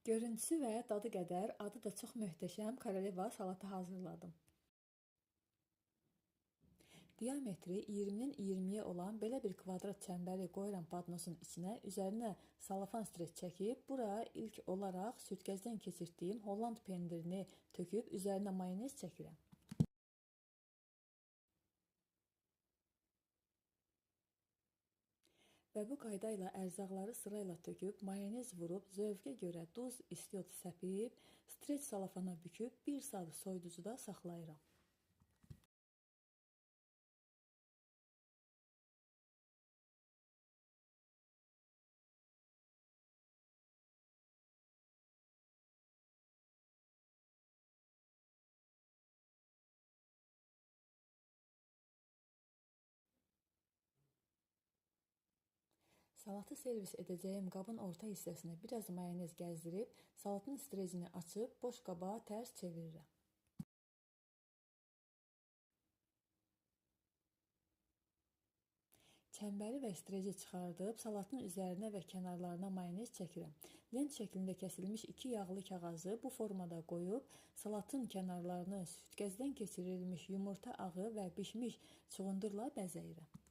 Görüntüsü və dadı qədər adı da çox möhtəşəm koroleva salatı hazırladım. Diametri 20-dən 20-yə olan belə bir kvadrat çəmbəri qoyuram badnosun içinə, üzərinə salafan streç çəkib, bura ilk olaraq süzgəcdən keçirdiyim Holland pendirini töküb, üzərinə mayonez çəkirəm. Və bu qayda ilə ərzaqları sırayla töküb, mayonez vurub, zövqə görə duz, istiot səpib, streç salafana büküb, 1 saat soyuducuda saxlayıram. Salatı servis edəcəyim qabın orta hissəsinə biraz mayonez gəzdirib, salatın strecini açıb, boş qaba tərs çevirirəm. Çəmbəri və streci çıxardıb, salatın üzərinə və kənarlarına mayonez çəkirəm. Lent şəklində kəsilmiş 2 yağlı kağızı bu formada qoyub, salatın kənarlarını süzgəcdən keçirilmiş yumurta ağı və bişmiş çuğundurla bəzəyirəm.